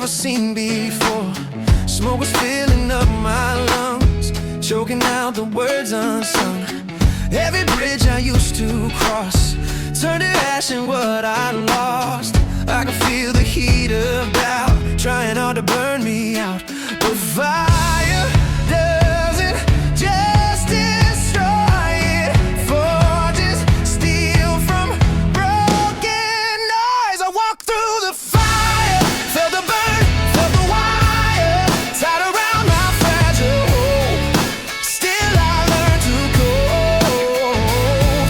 seen before. Smoke was filling up my lungs, choking out the words unsung. Every bridge I used to cross turned to ash and what I lost. I could feel the heat of doubt trying hard to burn me out. But fire doesn't just destroy, it forges steel from broken noise. I walked through the fire, felt the burn, felt the wire tied around my fragile hope. Still I learned to go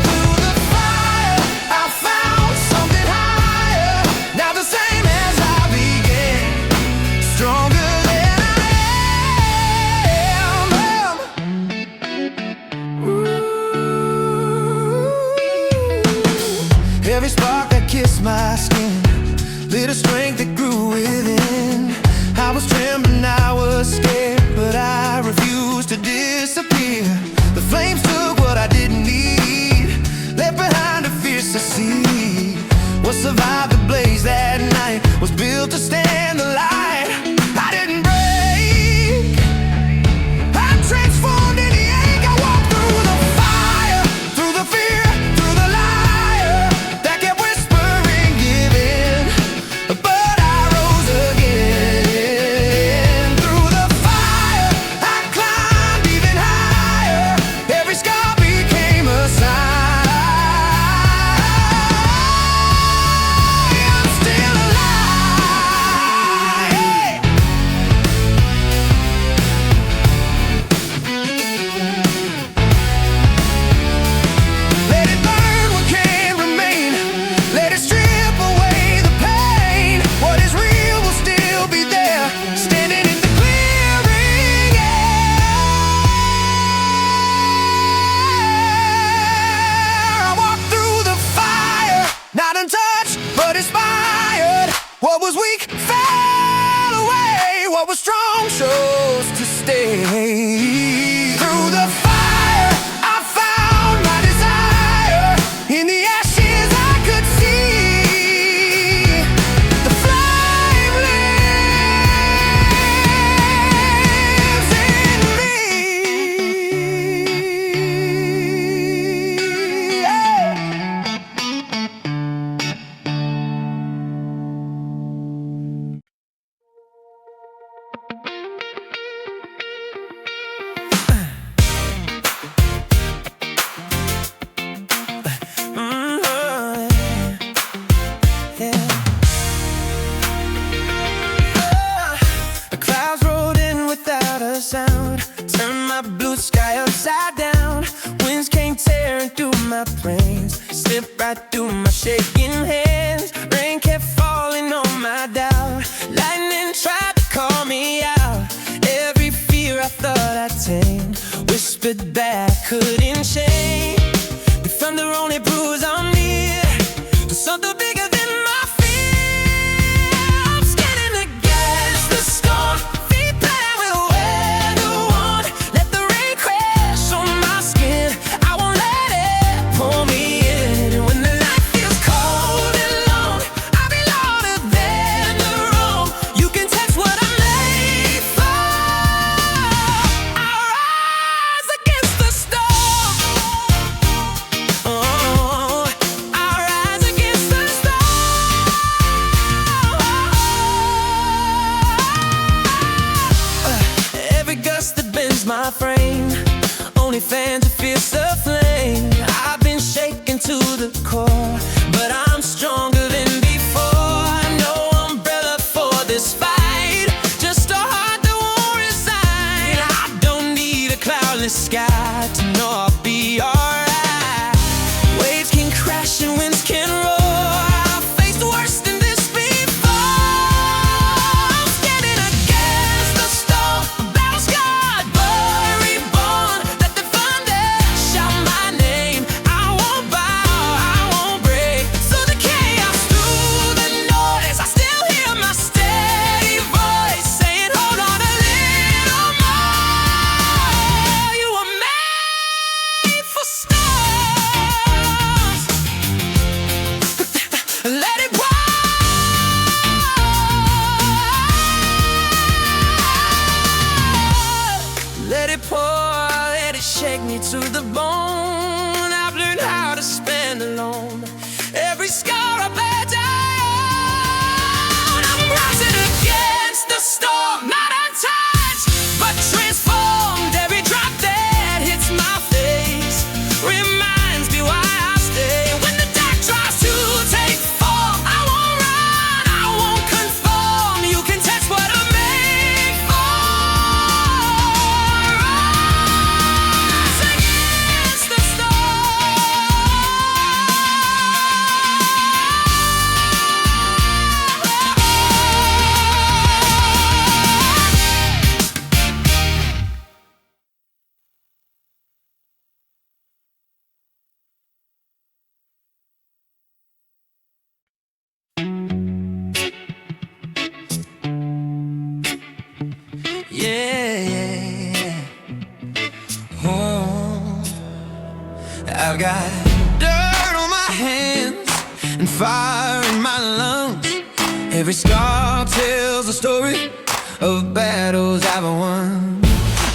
through the fire. I found something higher, now the same as I began, stronger than I am. Ooh. Every spark that kissed my skin lit a strength that grew within. I was trembling, I was scared, but I refused to disappear. The flames took what I didn't need, left behind a fiercer sea. What survived the blaze that night was built to stand the light. I didn't break, I transformed in the ink. I walked through the fire, through the fear, through the liar that kept whispering, give in. But I rose again. Through the fire, I climbed even higher. Every scar became a sign. I'm still alive. Let it burn what can't remain. Let it strip away the pain. What is real will still be there, standing in the clearing air. I walked through the fire, not untouched, but inspired. What was weak fell away. What was strong chose to stay. Through the fire, I found my desire. In the ashes I could see the flame lives in me. The clouds rolled in without a sound, turned my blue sky upside down. Winds came tearing through my planes, slipped right through my shaking hands. Rain kept falling on my doubt, lightning tried to call me out. Every fear I thought I'd tame whispered back, couldn't change. The thunder only proves I'm near to something bigger than my fear. I'm skating against the storm, feet planted with weather worn. Let the rain crash on my skin, I won't let it pull me in. When the night feels cold and long, I'll be louder than the roam. You can test what I'm made for. I'll rise against the storm. Oh, I'll rise against the storm. Every gust that bends my frame, only fan to fierce the flame. I've been shaken to the core, but I'm stronger than before. No umbrella for this fight, just a heart that won't resign. I don't need a cloudless sky to know I'll be alright. Waves can crash and winds can roar, I've faced worse than this before. I'm standing against the storm, battle scarred but reborn. Let the thunder got dirt on my hands and fire in my lungs. Every scar tells a story of battles I've won.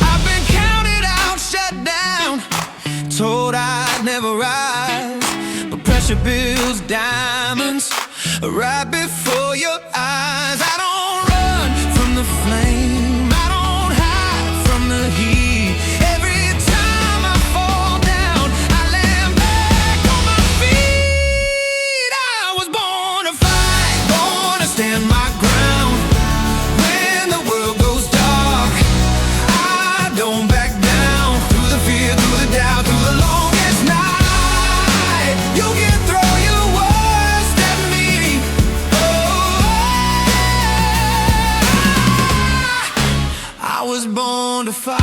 I've been counted out, shut down, told I'd never rise, but pressure builds diamonds right before your eyes. I don't run from the flame, I don't hide from the heat. Every time I fall down, I land back on my feet. I was born to fight, born to stand my ground. When the world goes dark, I don't back down. Through the fear, through the doubt, through the longest night, you can throw your worst at me. I was born to fight.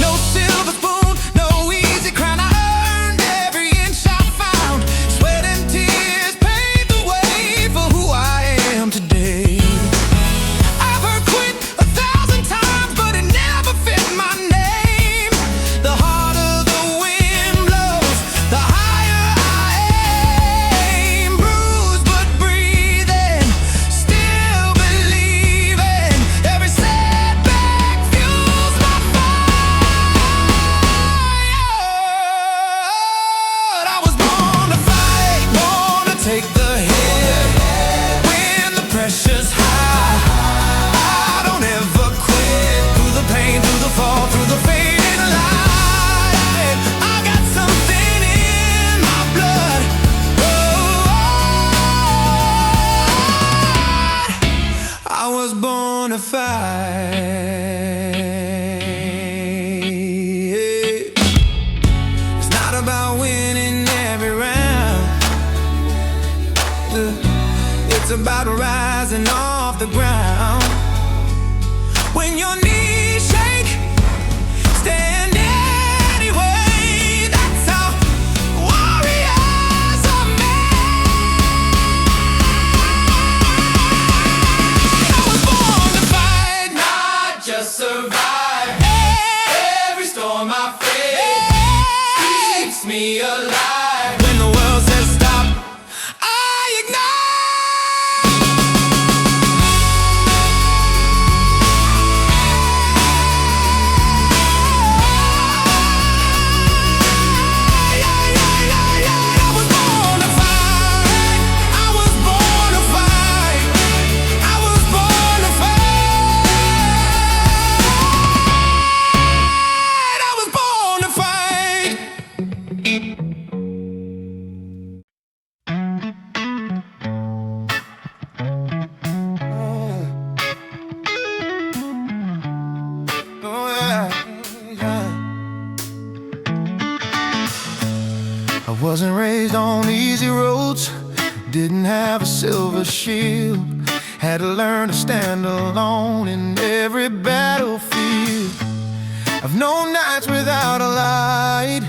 No silver spoon, no easy crown. I earned every inch I found. Sweat and tears paved the way for who I am today. I've heard quit 1,000 times, but it never fit my name. The harder the wind blows, the higher I aim. Bruised but breathing, still believing. Every setback fuels my fight. I was born to fight, born to take the hit when the pressure's high. I don't ever quit. Through the pain, through the fall, through the fading light, I got something in my blood. I was born to fight. It's not about winning every round. It's about rising off the ground. When your knees shake, stand anyway. That's how warriors are made. I was born to fight, not just survive. Every storm I face keeps me alive. When the world says stop, I ignite. I was born to fight. I was born to fight. I was born to fight. I was born to fight. Oh yeah, yeah. I wasn't raised on easy roads, didn't have a silver shield. Had to learn to stand alone in every battlefield. I've known nights without a light,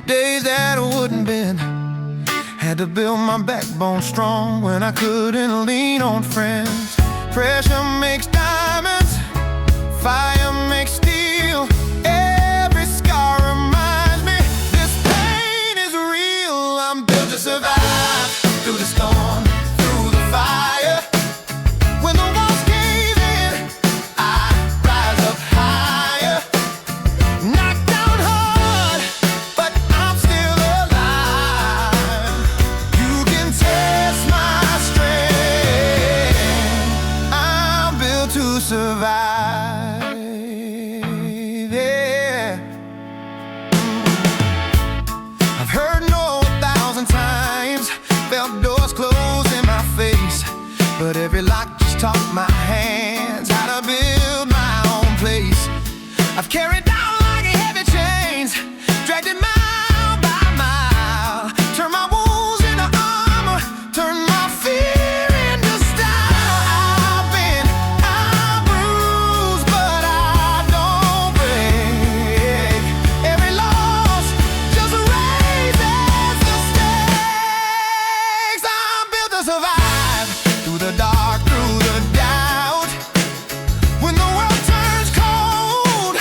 days that wouldn't bend. Had to build my backbone strong when I couldn't lean on friends. Pressure makes diamonds, fire makes steel. Every scar reminds me this pain is real. I'm built to survive through the storm, through the fire. When the walls cave in, I rise up higher. Knocked down hard, but I'm still alive. You can test my strength. I'm built to survive. Yeah. I've heard no 1,000 times, felt doors close in my face, but every lock just taught my hands how to build my own place. I've carried down like heavy chains, dragged it mile by mile, turned my wounds into armor, turned my fear into style. I'm bruised, but I don't break. Every loss just raises the stakes. I'm built to survive through the dark, through the doubt. When the world turns cold,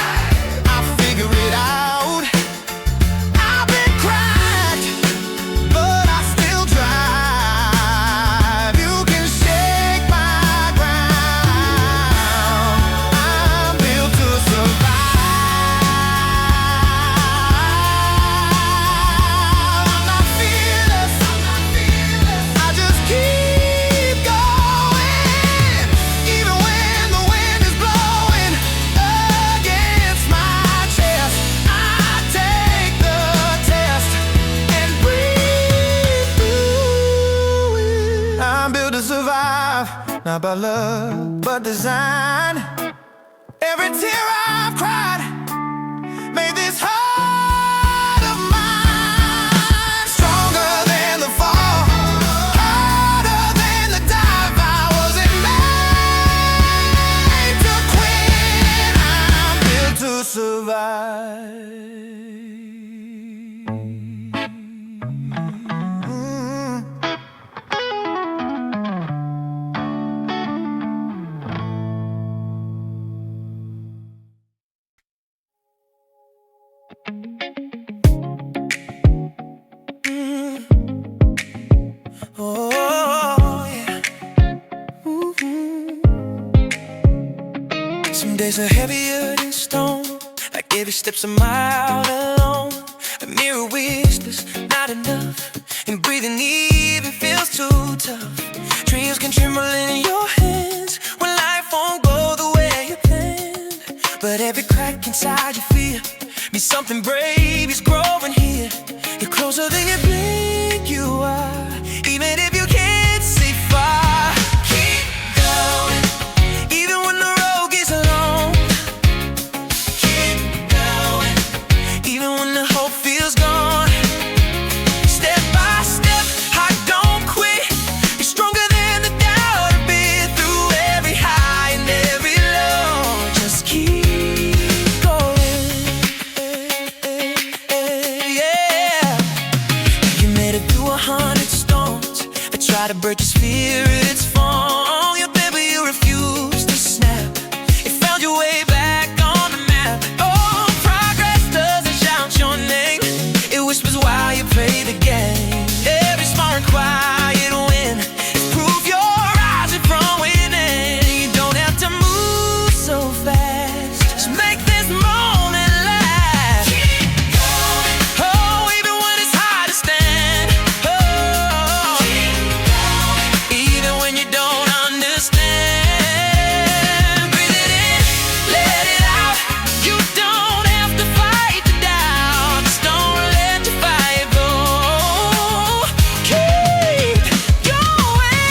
to survive, not by luck, but design. Every tear I've cried made this heart of mine stronger than the fall, harder than the dive. I wasn't made to quit, I'm built to survive. Oh, yeah. Some days are heavier than stone, like every step's a mile alone. A mirror whispers, not enough, and breathing even feels too tough. Dreams can tremble in your hands when life won't go the way you planned. But every crack inside you feel means something brave is growing here. You're closer than you blink, you are, even if you can't see far. Keep going, even when the road gets long. Keep going, even when the hope feels gone. Step by step, I don't quit. You're stronger than the doubt I've been through every high and every low. Just keep going, yeah. You made it through 100 storms that try to break your spirit's fall. You're there, but you refuse to snap. You found your way back on the map. Oh, progress doesn't shout your name, it whispers while you play the game. Every small and quiet win is proof you're rising from within. You don't have to move so fast, just make this moment last. Keep going, oh, even when it's hard to stand. Oh, keep going, even when you don't understand. Breathe it in, let it out. You don't have to fight the doubt, just don't let your fire go. Keep going.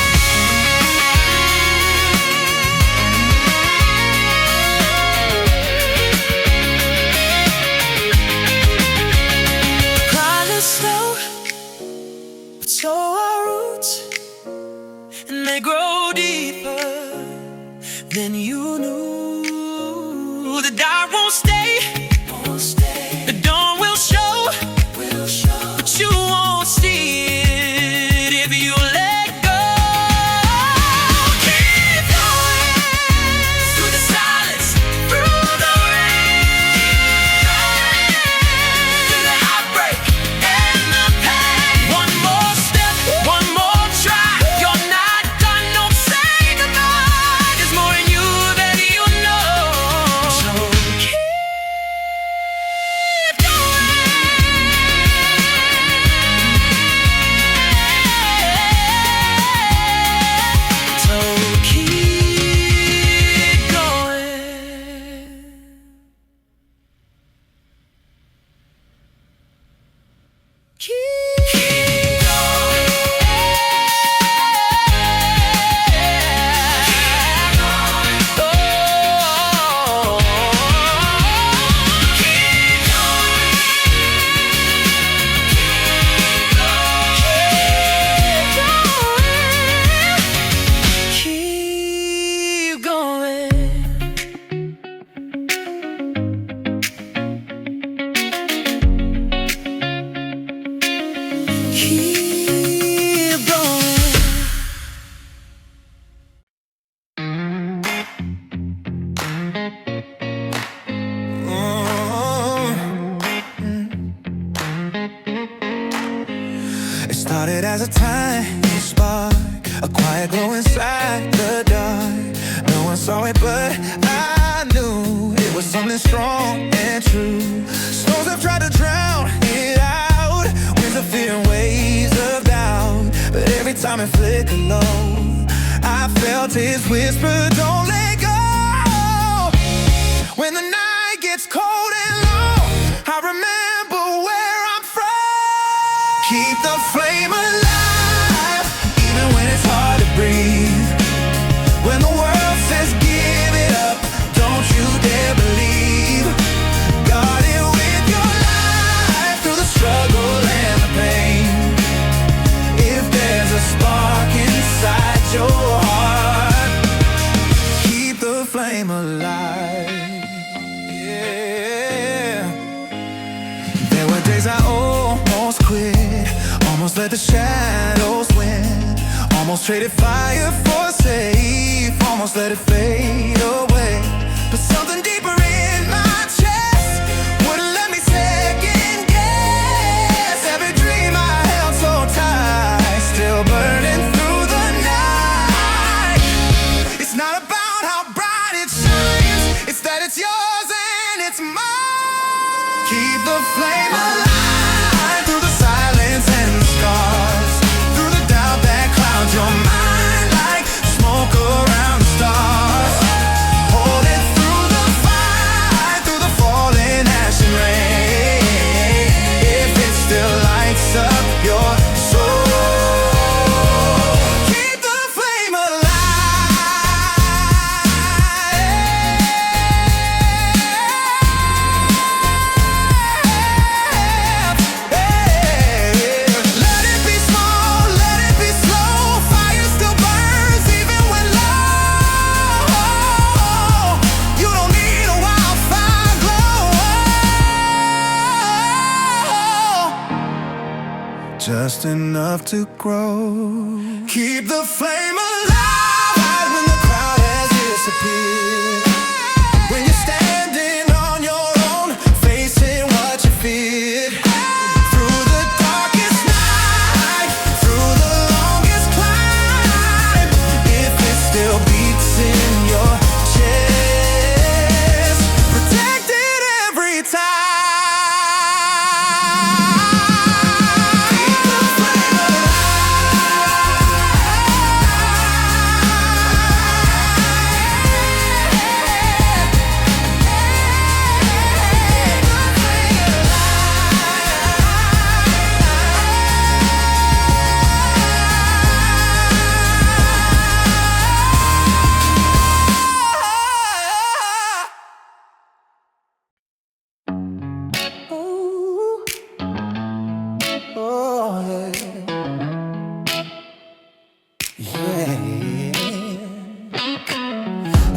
Climb is slow, but so are roots, and they grow deeper than you knew. The dark won't stay, the dawn will show, but you won't see it if you let go. Keep going, through the silence, through the rain, through the heartbreak and the pain. One more step, one more try. You're not done, don't say goodbye. There's more in you than you know. So keep going. So keep going. Keep going. Oh, keep going. Keep going. It started as a tiny spark, a quiet glow inside the dark. No one saw it, but I knew it was something strong and true. Storms have tried to drown it out, winds of fear and waves of doubt, but every time it flickered low, I felt his whisper, don't let go. When the night gets cold and long, I remember where I'm from. Keep the flame alive, even when it's hard to breathe. the shadows win. Almost traded fire for safe, almost let it fade away. But something deeper in my chest wouldn't let me second guess. Every dream I held so tight, still burning through the night. It's not about how bright it shines, it's that it's yours and it's mine. Keep the flame alive through the silence and the scars, through the doubt that clouds your mind like smoke around the stars. Hold it through the fight, through the falling ash and rain, if it still lights up your soul. Keep the flame alive. Let it be small, let it be slow. Fire still burns even when low. You don't need a wildfire glow, just enough to grow. Keep the flame alive, hide when the crowd has disappeared. When you're standing on your own, facing what you feared. Through the darkest night, through the longest climb, if it still beats in your chest, protect it every time. Keep the flame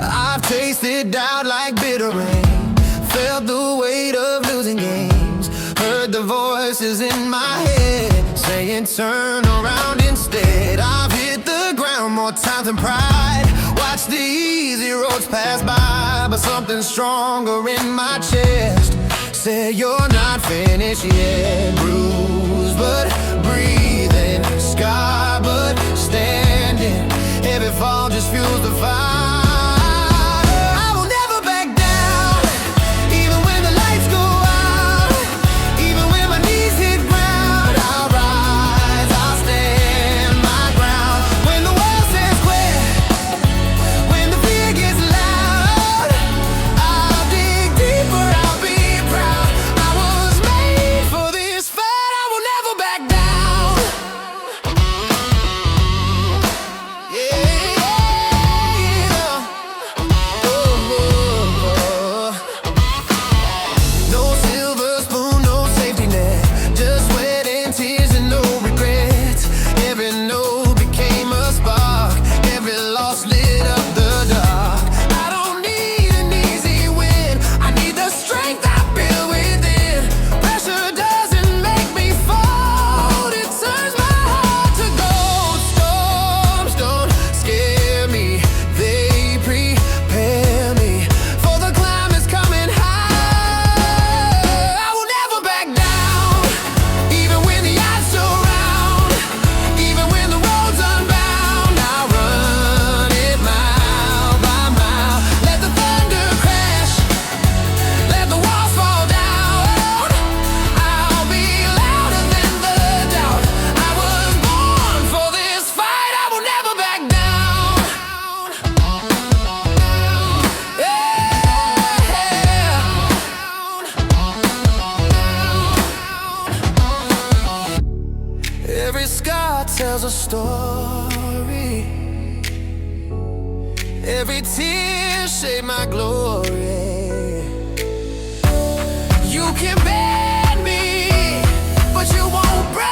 I've tasted doubt like bitter rain, felt the weight of losing games, heard the voices in my head saying turn around instead. I've hit the ground more times than pride, watched the easy roads pass by, but something stronger in my chest said you're not finished yet. Bruised but breathing, scarred but standing, every fall just fuels the fire. I will never back down, even when the lights go out, even when my knees hit ground. I'll rise, I'll stand my ground. When the world says quit, when the fear gets loud, I'll dig deeper, I'll be proud. I was made for this fight, I will never back down. Yeah. No silver spoon, no safety net, just sweat and tears and no regrets. Every no became a spark, every loss lit up the dark. I don't need an easy win, I need the strength I build within. Pressure doesn't make me fold, it turns my heart to gold. Storms don't scare me, they prepare me for the climb is coming high. I will never back down, even when the odds surround, even when the road's unbound. I'll run it mile by mile, let the thunder crash, let the walls fall down. I'll be louder than the doubt. I was born for this fight, I will never back down. Every scar tells a story, every tear shaped my glory. You can bend me, but you won't break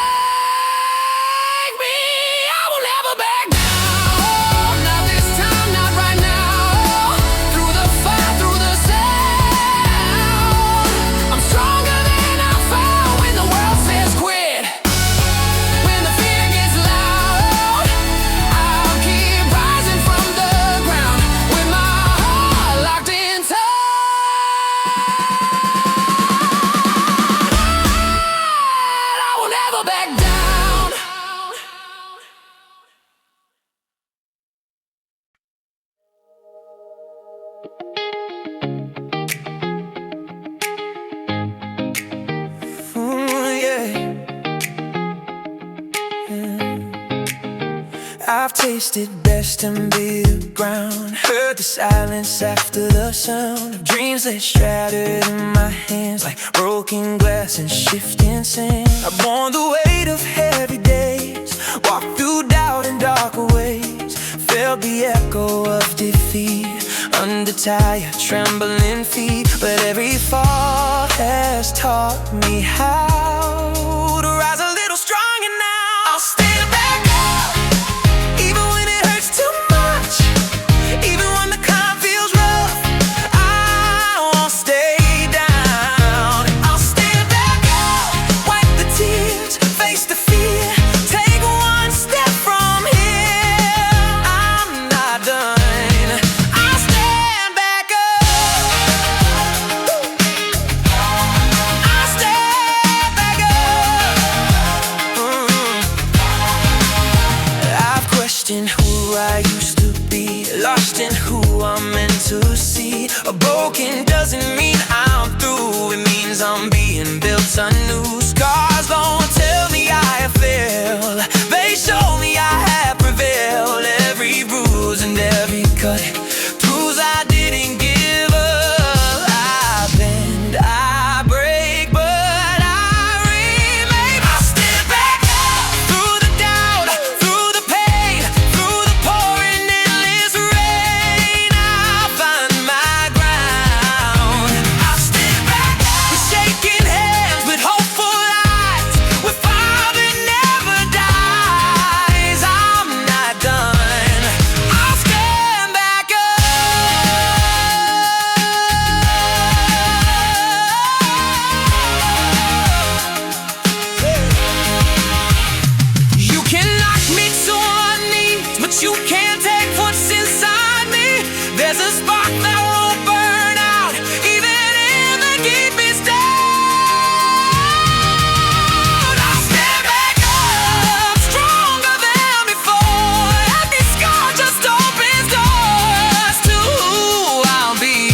me. I will never back down, not this time, not right now. Through the fire, through the sound, I'm stronger than I found. When the world says quit, when the I've tasted best and bitter ground, heard the silence after the sound of dreams that shattered in my hands like broken glass and shifting sand. I've borne the weight of heavy days, walked through doubt and darker ways, felt the echo of defeat under tired, trembling feet. But every fall has taught me how to rise a little stronger now. I'll stand back up, even when it hurts too much, even when the climb feels rough. I won't stay down. I'll stand back up, wipe the tears, face the fear, take one step from here. I'm not done. I'll stand back up. I'll stand back up. I've questioned who I used to be, lost in who I'm meant to see. A broken doesn't mean I'm through, it means I'm being built anew. Scars don't tell me I have failed, they show me I have prevailed. Every bruise and every cut proves I didn't give up. I bend, I break, but I remain. I'll stand back up through the doubt, through the pain, through the pouring endless rain. I'll find my ground. I'll stand back up with shaking hands, with hopeful eyes, with fire that never dies. I'm not done. I'll stand back up. You can knock me to my knees, but you can't take what's inside me. There's a spark that won't burn out, even in the deepest doubt. I'll stand back up, stronger than before. Every scar just opens doors to who I'll be.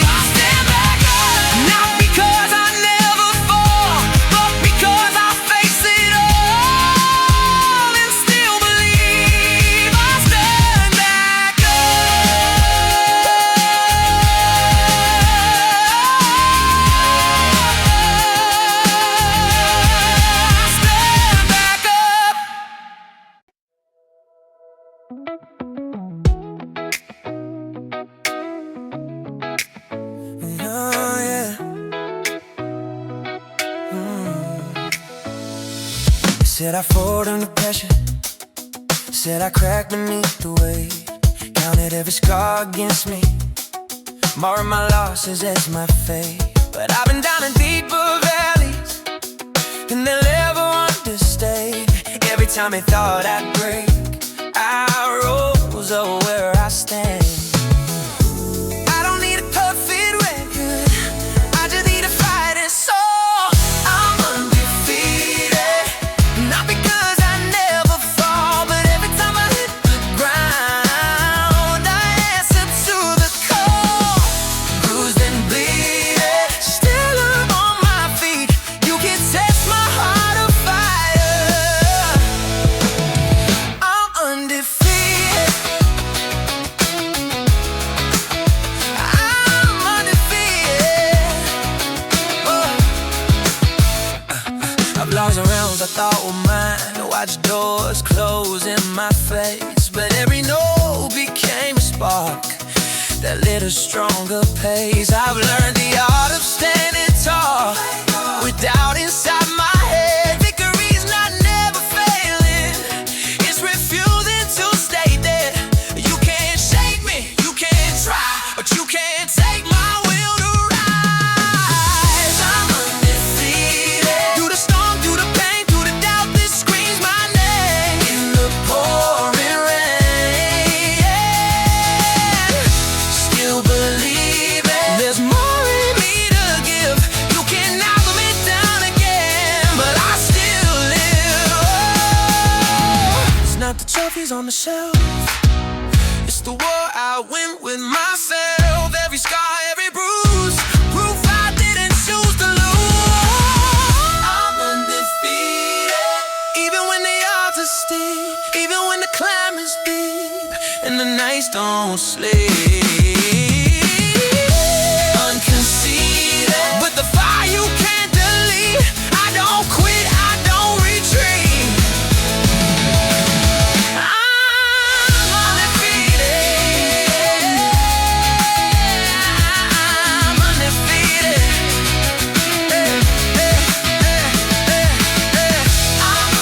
I'll stand back up, not because I never fall, but because I face it all and still believe. I'll stand back up. I'll stand back up. Oh, yeah. Said I fold under pressure, said I cracked beneath the weight, counted every scar against me, marked my losses as my fate. But I've been down in deeper valleys than they'll ever understand. Every time they thought I'd break, I rose up where I stand. I don't need a perfect record, I just need a fighting soul. I'm undefeated, not because I never fall, but every time I hit the ground, I answer to the call. Bruised and bleeding, still up on my feet. You can test my heart of fire. I'm undefeated. I'm undefeated. Oh. I've lost rounds I thought were mine, watched doors close in my face, but every no became a spark that lit a stronger pace. I've learned the art of standing tall with doubt inside my head. Victory's not never failing, it's refusing to stay dead. You can't shake me, you can't try, but you can't take my will to rise. I'm undefeated. Through the storm, through the pain, through the doubt that screams my name in the pouring rain. Still believing there's more in me to give. You can knock me down again, but I still live. Oh. It's not the trophies on the shelf, it's the war I win with myself. Every scar, every bruise, proof I didn't choose to lose. I'm undefeated, even when the odds are steep. when the nights don't sleep. Unconceited, but the fire you can't delete. I don't quit, I don't retreat. I'm undefeated. I'm undefeated. I'm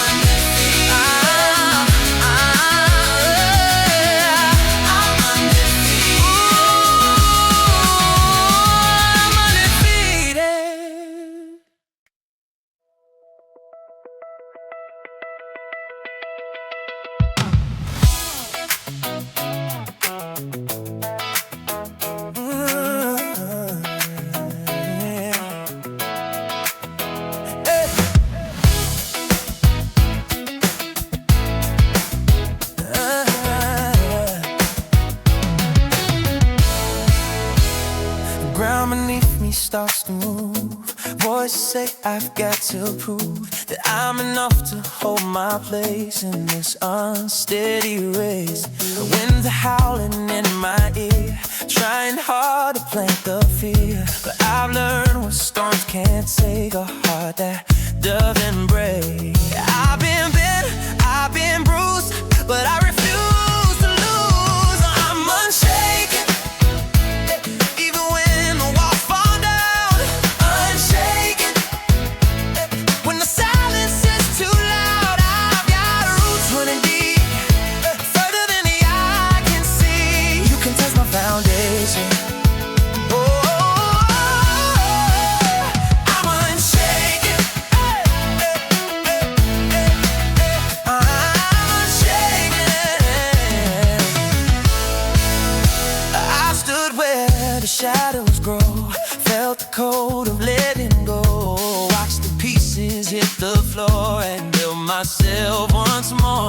ground beneath me starts to move. Voices say I've got to prove that I'm enough to hold my place in this unsteady race. The winds are howling in my ear, trying hard to plant the fear. But I've learned what storms can't take a heart that doesn't break. I've been bent, I've been bruised, but I refuse to lose. I'm unshaken, even when the walls fall down. Unshaken, when the silence is too loud. I've got roots running deep, further than the eye can see. You can test my foundation. I'm unshaken. I'm unshaken. I stood where the shadows grow, felt the cold of letting go, watched the pieces hit the floor and built myself once more.